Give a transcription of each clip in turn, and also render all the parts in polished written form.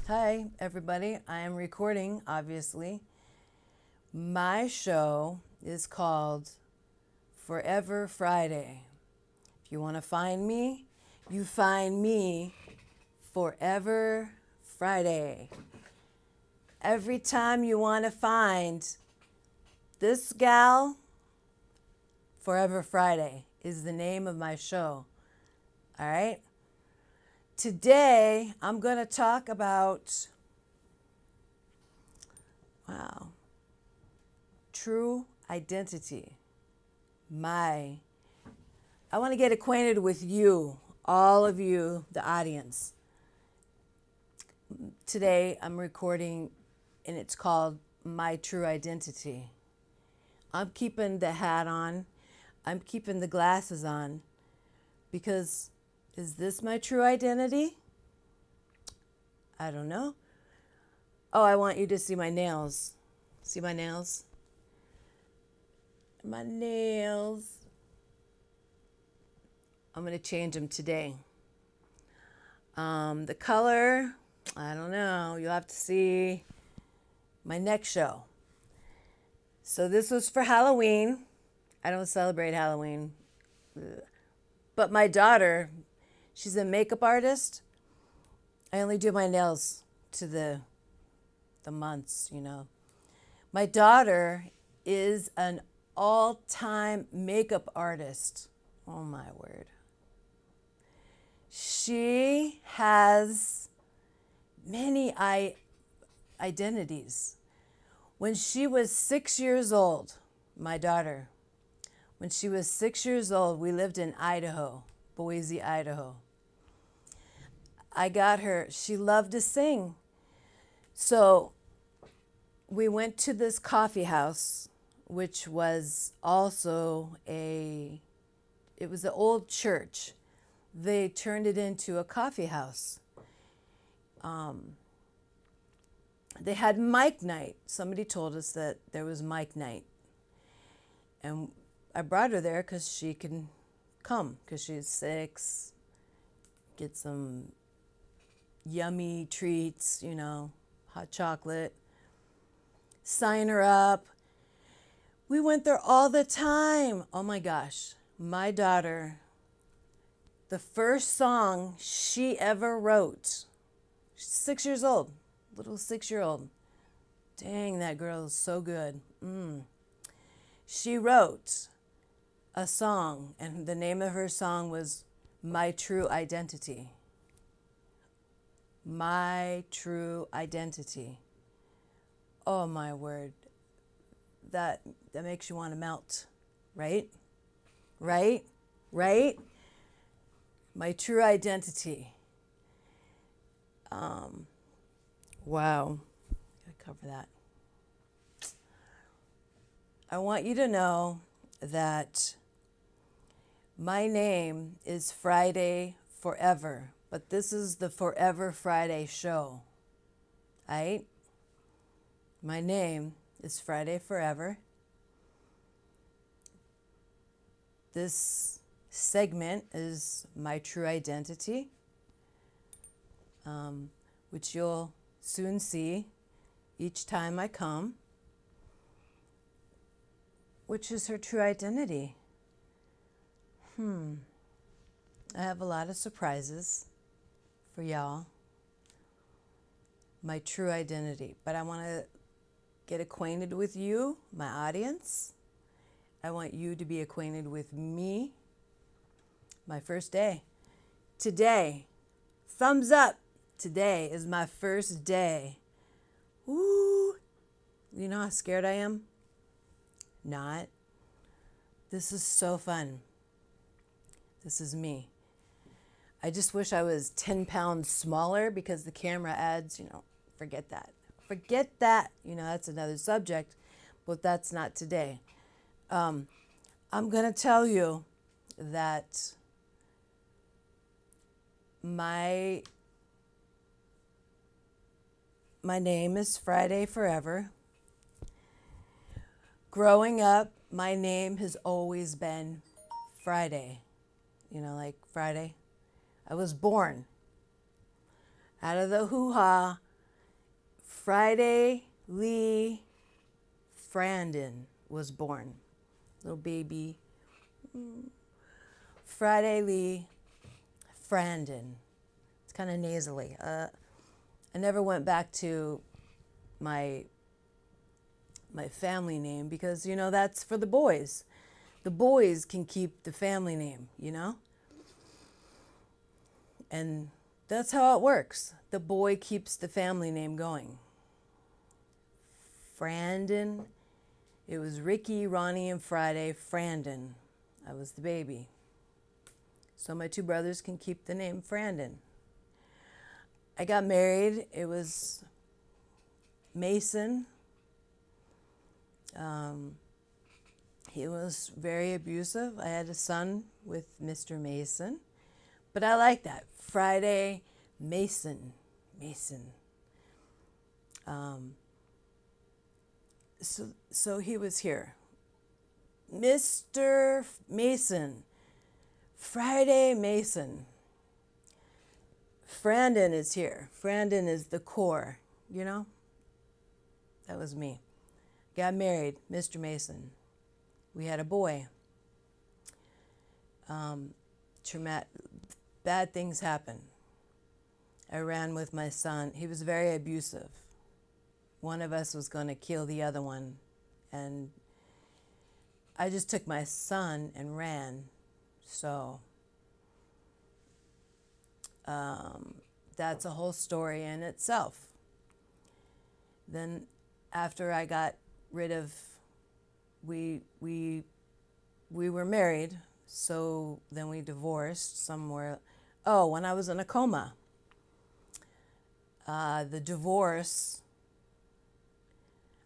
Hi, everybody. I am recording, obviously. My show is called Forever Friday. If you want to find me, you find me Forever Friday. Every time you want to find this gal, Forever Friday is the name of my show. All right? Today, I'm going to talk about, wow, true identity. I want to get acquainted with you, all of you, the audience. Today I'm recording and it's called My True Identity. I'm keeping the hat on. I'm keeping the glasses on because is this my true identity? I don't know. Oh, I want you to see my nails. See my nails? My nails. I'm going to change them today. The color, I don't know. You'll have to see my next show. So this was for Halloween. I don't celebrate Halloween. But my daughter, she's a makeup artist. I only do my nails to the months, you know. My daughter is an all-time makeup artist. Oh my word. She has many identities. When she was 6 years old, my daughter, when she was 6 years old, we lived in Idaho, Boise, Idaho. I got her, she loved to sing. So we went to this coffee house, which was also it was an old church. They turned it into a coffee house. They had Mike night. Somebody told us that there was Mike night. And I brought her there because she can come because she's 6, get some yummy treats, you know, hot chocolate, sign her up. We went there all the time. Oh my gosh, my daughter, the first song she ever wrote, she's 6 years old, little 6-year-old. Dang, that girl is so good. She wrote a song, and the name of her song was My True Identity. My True Identity. Oh my word. That makes you want to melt, right? Right? Right? My True Identity. Wow. Gotta cover that. I want you to know that my name is Friday Forever, but this is the Forever Friday show. Right? My name is Friday Forever. This segment is My True Identity, which you'll soon see each time I come. Which is her true identity? I have a lot of surprises for y'all. My true identity. But I want to get acquainted with you, my audience. I want you to be acquainted with me. My first day. Today. Thumbs up. Today is my first day. Ooh. You know how scared I am? Not. This is so fun. This is me. I just wish I was 10 pounds smaller because the camera adds, you know, forget that. Forget that. You know, that's another subject, but that's not today. I'm going to tell you that my name is Friday Forever. Growing up, my name has always been Friday. You know, like Friday. I was born out of the hoo-ha Friday Lee Frandon was born. Little baby. Friday Lee Frandon. It's kind of nasally. I never went back to my family name because, you know, that's for the boys. The boys can keep the family name, you know? And that's how it works. The boy keeps the family name going. Frandon. It was Ricky, Ronnie, and Friday Frandon. I was the baby. So my two brothers can keep the name Frandon. I got married. It was Mason. He was very abusive. I had a son with Mr. Mason. But I like that. Friday Mason. So he was here. Mr. Mason. Friday Mason. Frandon is here. Frandon is the core, you know? That was me. Got married, Mr. Mason. We had a boy. Bad things happened. I ran with my son. He was very abusive. One of us was going to kill the other one. And I just took my son and ran. So that's a whole story in itself. Then after I got rid of, we were married, so then we divorced somewhere. Oh, when I was in a coma. The divorce,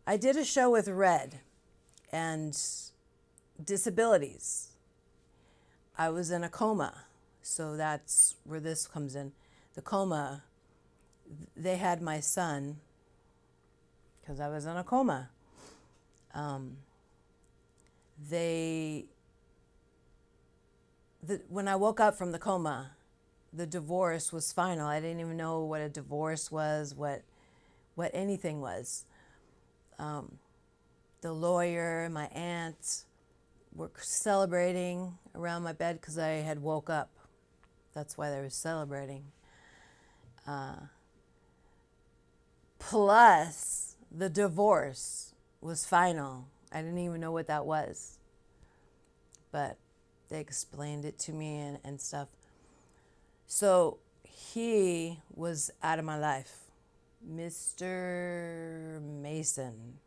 I did a show with Red and disabilities. I was in a coma, so that's where this comes in. The coma, they had my son because I was in a coma. When I woke up from the coma, the divorce was final. I didn't even know what a divorce was, what anything was. The lawyer, my aunt were celebrating around my bed because I had woke up. That's why they were celebrating. Plus, the divorce was final. I didn't even know what that was. But they explained it to me and stuff. So he was out of my life. Mr. Mason.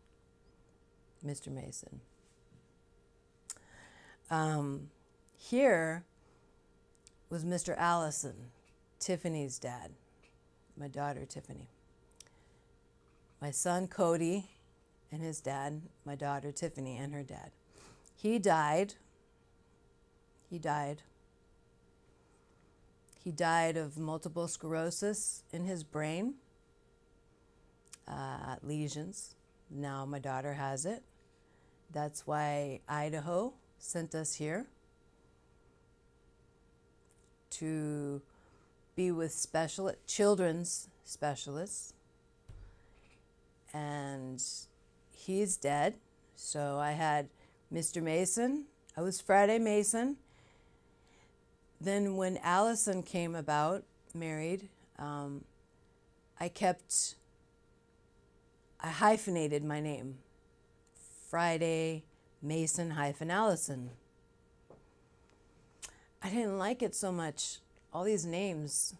Here was Mr. Allison, Tiffany's dad, my daughter Tiffany. My son Cody and his dad, my daughter Tiffany and her dad. He died. He died of multiple sclerosis in his brain, lesions. Now my daughter has it. That's why Idaho sent us here to be with children's specialists. And he's dead. So I had Mr. Mason. I was Friday Mason. Then when Allison came about, married, I hyphenated my name. Friday Mason -Allison. I didn't like it so much, all these names.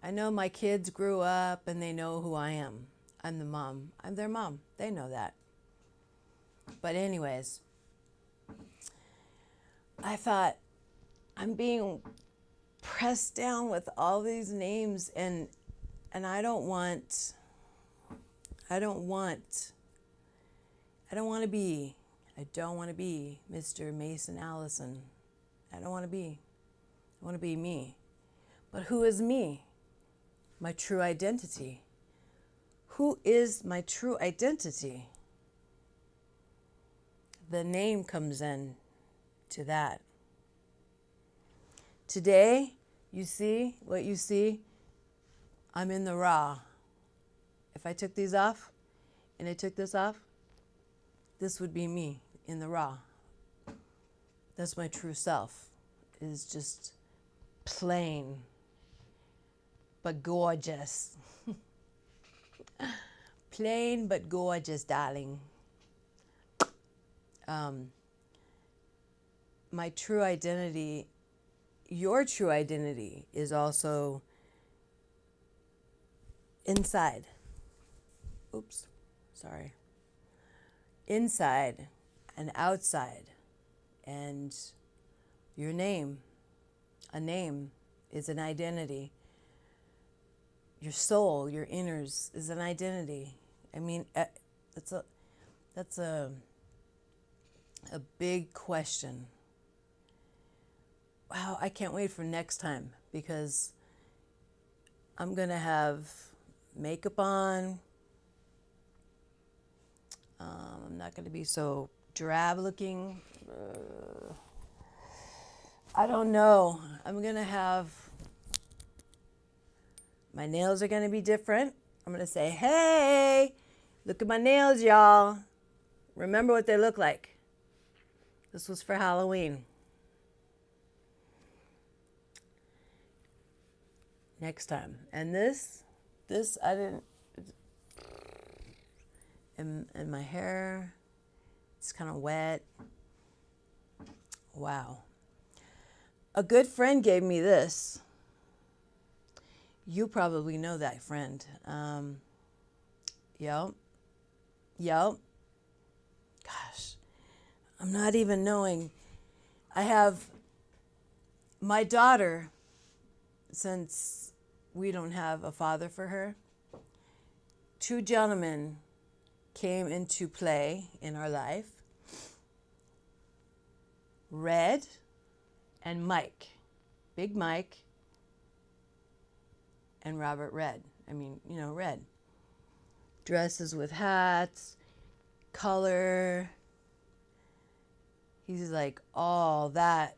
I know my kids grew up and they know who I am. I'm the mom. I'm their mom. They know that. But anyways, I thought, I'm being pressed down with all these names and I don't want to be Mr. Mason Allison. I don't want to be. I want to be me. But who is me? My true identity. Who is my true identity? The name comes in to that. Today, you see what you see? I'm in the raw. If I took these off, and I took this off, this would be me in the raw. That's my true self, is just plain but gorgeous. Plain but gorgeous, darling. My true identity, your true identity, is also inside. Oops, sorry. Inside and outside. And your name, a name is an identity. Your soul, your inners, is an identity. I mean, that's a big question. Wow, I can't wait for next time, because I'm gonna have makeup on. I'm not gonna be so drab looking. I don't know. I'm gonna have, my nails are gonna be different. I'm gonna say, hey, look at my nails, y'all. Remember what they look like. This was for Halloween. Next time. And this I didn't, and my hair, it's kind of wet. Wow. A good friend gave me this. You probably know that friend. Yep. Gosh, I'm not even knowing. I have my daughter, since we don't have a father for her, 2 gentlemen came into play in our life. Red and Mike. Big Mike and Robert Red. I mean, you know, Red. Dresses with hats, color. He's like all that.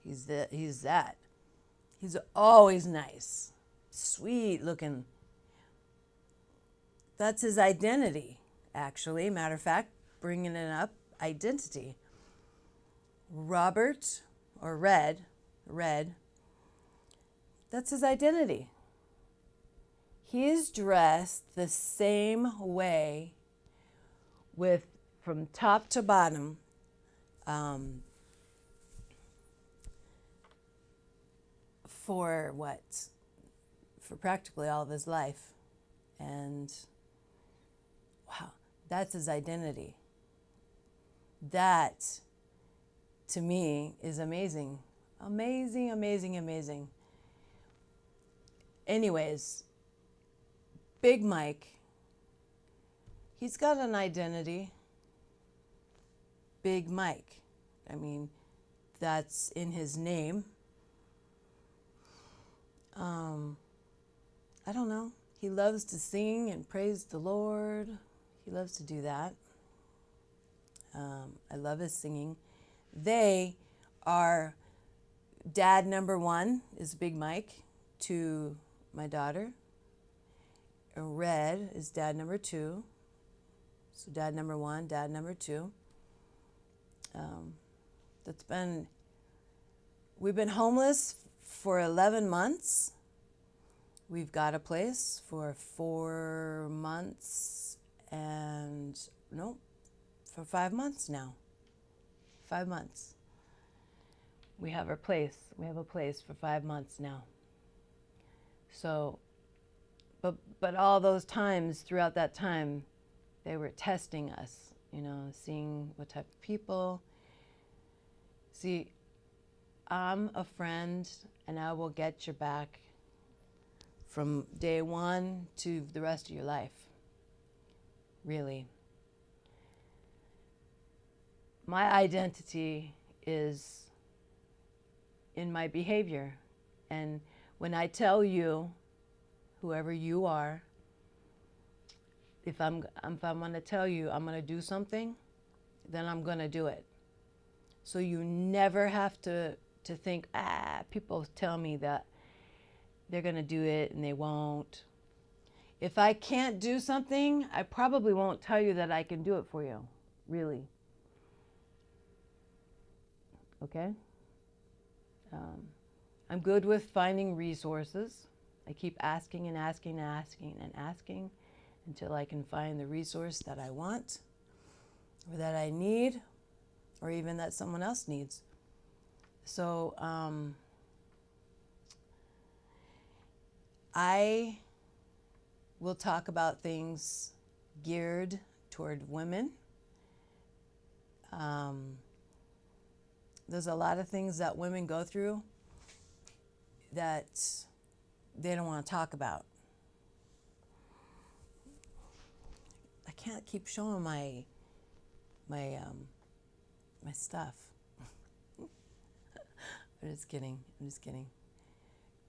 He's that. He's always nice, sweet looking. That's his identity, actually. Matter of fact, bringing it up, identity. Robert, or Red, that's his identity. He's dressed the same way, with from top to bottom, for practically all of his life. And wow, that's his identity. That, to me, is amazing. Amazing, amazing, amazing. Anyways, Big Mike, he's got an identity. Big Mike. I mean, that's in his name. I don't know. He loves to sing and praise the Lord. He loves to do that. I love his singing. They are, dad number 1 is Big Mike to my daughter. Red is dad number 2. So dad number 1, dad number 2. We've been homeless for 11 months. We've got a place for 4 months for 5 months now. 5 months. We have our place. We have a place for 5 months now. So, but all those times, throughout that time, they were testing us, seeing what type of people. See, I'm a friend, and I will get your back from day 1 to the rest of your life. Really. My identity is in my behavior. And when I tell you, whoever you are, if I'm going to tell you I'm going to do something, then I'm going to do it. So you never have to think, people tell me that they're going to do it and they won't. If I can't do something, I probably won't tell you that I can do it for you, really. Okay? I'm good with finding resources. I keep asking and asking and asking and asking until I can find the resource that I want or that I need or even that someone else needs. So I will talk about things geared toward women. There's a lot of things that women go through that they don't want to talk about. I can't keep showing my stuff. I'm just kidding.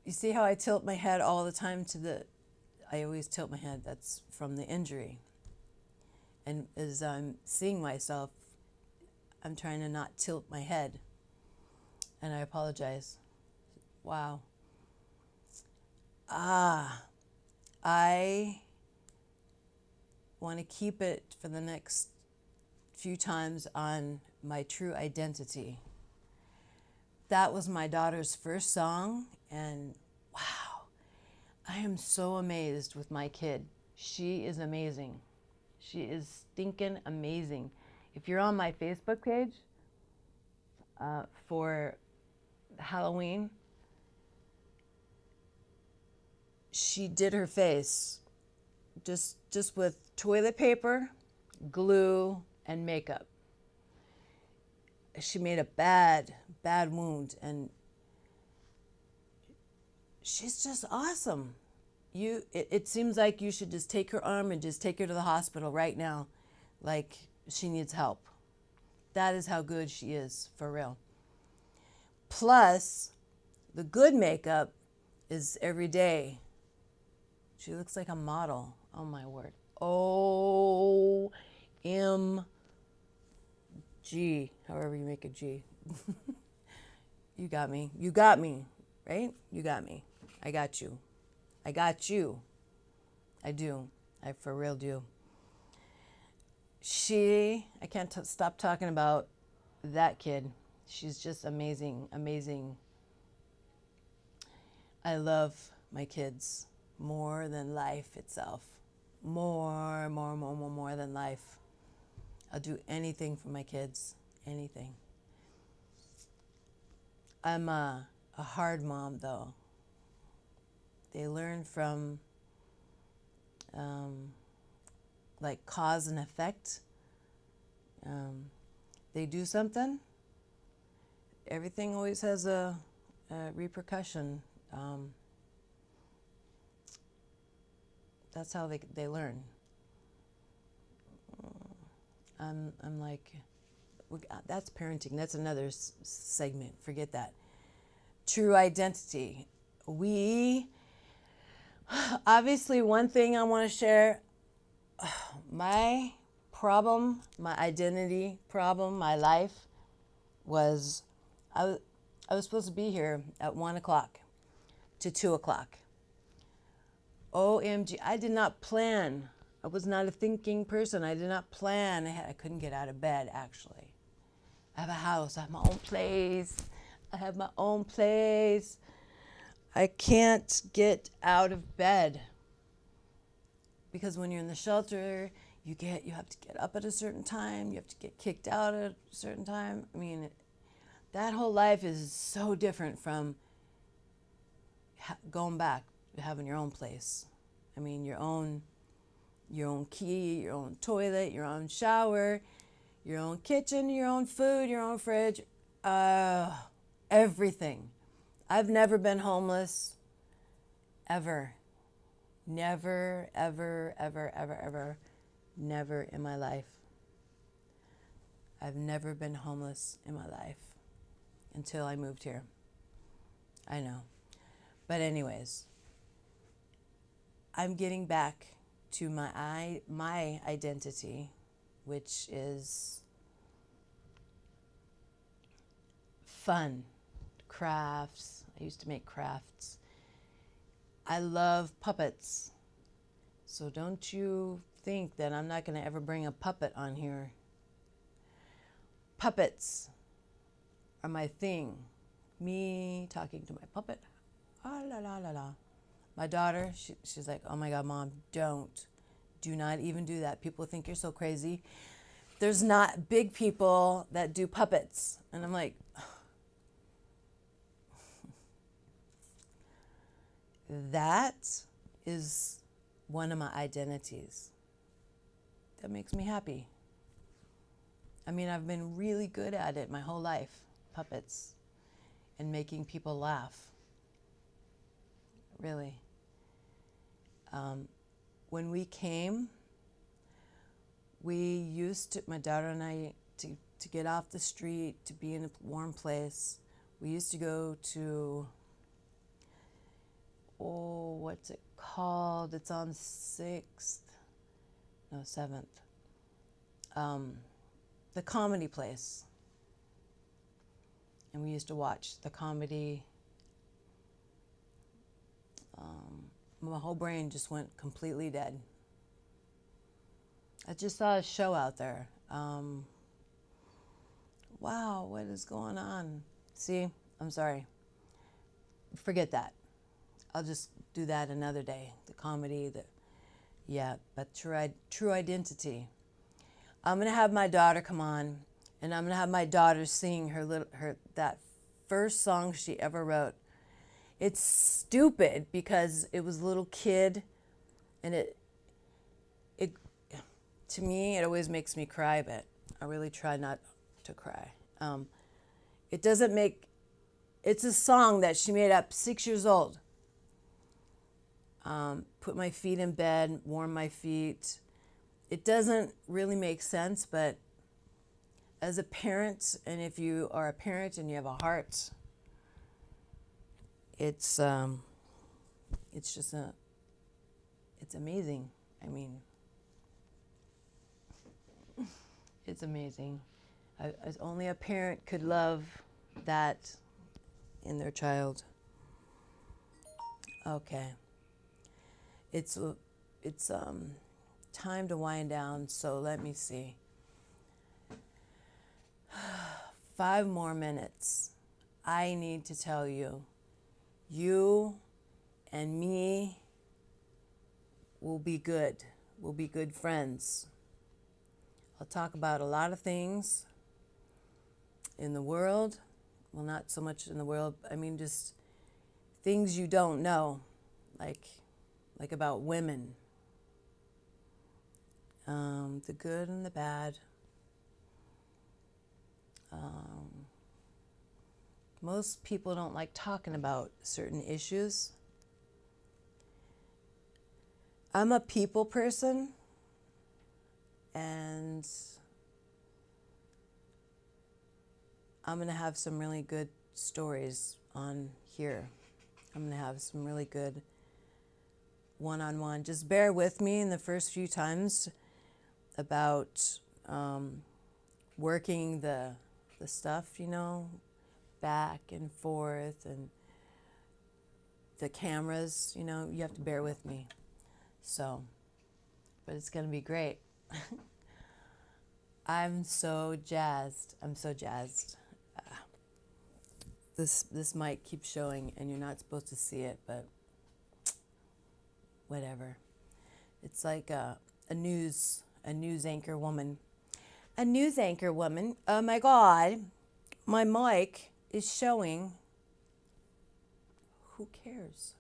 You see how I tilt my head all the time I always tilt my head. That's from the injury. And as I'm seeing myself, I'm trying to not tilt my head. And I apologize. Wow. I want to keep it for the next few times on my true identity. That was my daughter's first song, and wow, I am so amazed with my kid. She is amazing. She is stinking amazing. If you're on my Facebook page for Halloween, she did her face just with toilet paper, glue, and makeup. She made a bad wound, and she's just awesome. It seems like you should just take her arm and just take her to the hospital right now, like she needs help. That is how good she is, for real. Plus, the good makeup is every day. She looks like a model. Oh my word. OMG, however you make a G. You got me, right? You got me. I got you. I do. I for real do. I can't stop talking about that kid. She's just amazing. I love my kids more than life itself. More than life. I'll do anything for my kids. Anything. I'm a hard mom, though. They learn from like cause and effect. They do something, everything always has a repercussion. That's how they learn. I'm like, that's parenting. That's another segment. Forget that. True identity. Obviously, one thing I want to share, my problem, my identity problem, my life was I was supposed to be here at 1 o'clock to 2 o'clock. OMG, I did not plan. I was not a thinking person. I did not plan. I couldn't get out of bed, actually. I have a house. I have my own place. I can't get out of bed. Because when you're in the shelter, you have to get up at a certain time. You have to get kicked out at a certain time. I mean, that whole life is so different from going back to having your own place. I mean, your own key, your own toilet, your own shower, your own kitchen, your own food, your own fridge, everything. I've never been homeless, ever. Never, ever, ever, ever, ever, never in my life. I've never been homeless in my life until I moved here. I know. But anyways, I'm getting back to my identity, which is fun, crafts. I used to make crafts. I love puppets. So don't you think that I'm not going to ever bring a puppet on here. Puppets are my thing. Me talking to my puppet. Ah, la, la, la, la. My daughter, she's like, oh my God, Mom, don't. Do not even do that. People think you're so crazy. There's not big people that do puppets. And I'm like, that is one of my identities. That makes me happy. I mean, I've been really good at it my whole life, puppets, and making people laugh. Really. When we came, we used to, my daughter and I, to get off the street, to be in a warm place, we used to go to, oh, what's it called? It's on 7th. The Comedy Place. And we used to watch the comedy. My whole brain just went completely dead. I just saw a show out there. Wow, what is going on? See, I'm sorry. Forget that. I'll just do that another day. The comedy, but true identity. I'm gonna have my daughter come on, and I'm gonna have my daughter sing that first song she ever wrote. It's stupid because it was a little kid, and it to me it always makes me cry, but I really try not to cry. It doesn't make. It's a song that she made up 6 years old. Put my feet in bed, warm my feet. It doesn't really make sense, but as a parent, and if you are a parent and you have a heart, it's amazing. I mean, it's amazing. As only a parent could love that in their child. Okay. It's time to wind down, so let me see. 5 more minutes. I need to tell you, you and me will be good. We'll be good friends. I'll talk about a lot of things in the world. Well, not so much in the world. I mean, just things you don't know, like about women. The good and the bad. Most people don't like talking about certain issues. I'm a people person, and I'm going to have some really good stories on here. I'm going to have some really good one-on-one. Just bear with me in the first few times about working the stuff, back and forth, and the cameras, you have to bear with me. So, but it's going to be great. I'm so jazzed. This mic keeps showing, and you're not supposed to see it, but whatever. It's like a news anchor woman. A news anchor woman. Oh my God, my mic is showing. Who cares?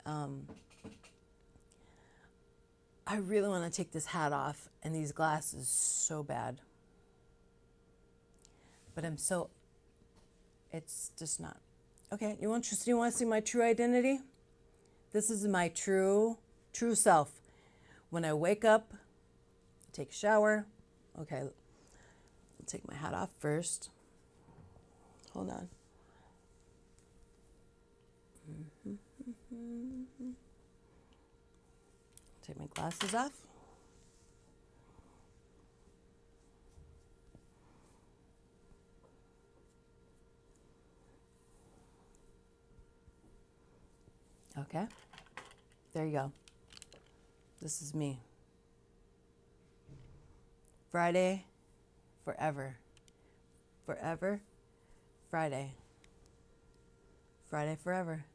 I really want to take this hat off and these glasses so bad. But it's just not. Okay, you want to see my true identity? This is my true self. When I wake up, take a shower. Okay, I'll take my hat off first. Hold on. Take my glasses off. Okay, there you go. This is me. Friday, forever. Forever, Friday. Friday, forever.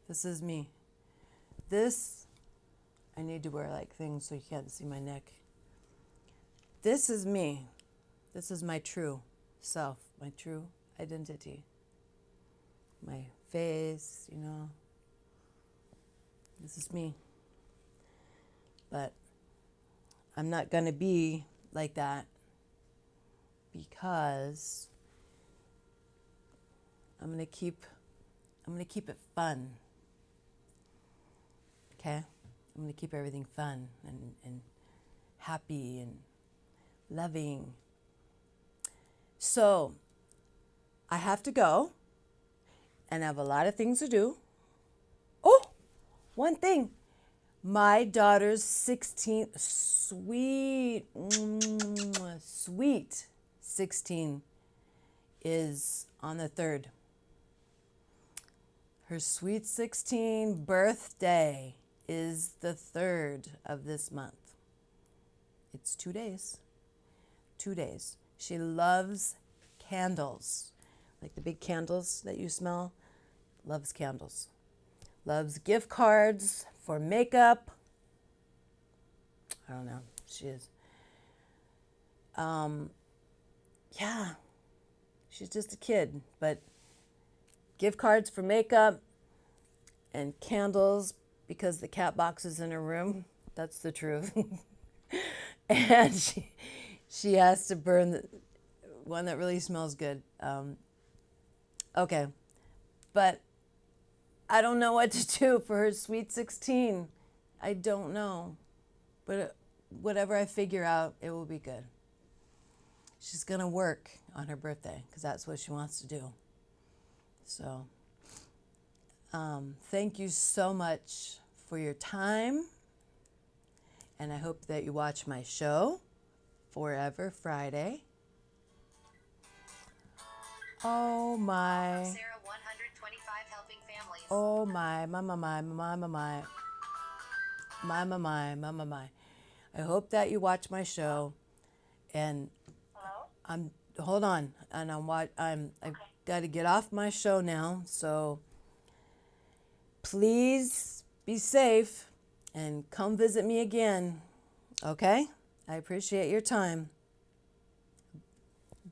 This is me. This, I need to wear like things so you can't see my neck. This is me. This is my true self, my true identity. My face, you know. This is me. But I'm not going to be like that because I'm going to keep it fun. Okay? I'm going to keep everything fun and happy and loving. So, I have to go and I have a lot of things to do. Oh, one thing. My daughter's 16th, sweet 16 is on the 3rd. Her sweet 16 birthday is the 3rd of this month. It's 2 days. 2 days. She loves candles, like the big candles that you smell. Loves candles. Loves gift cards for makeup. I don't know. She is. Yeah. She's just a kid, but gift cards for makeup and candles because the cat box is in her room. That's the truth. And she has to burn the one that really smells good. Okay. But I don't know what to do for her sweet 16. I don't know. But whatever I figure out, it will be good. She's going to work on her birthday because that's what she wants to do. So, thank you so much for your time. And I hope that you watch my show, Forever Friday. Oh my. Sarah 125 helping families. Oh my. I hope that you watch my show. And Hello? hold on. And I've got to get off my show now. So please be safe and come visit me again. Okay? I appreciate your time.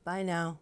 Bye now.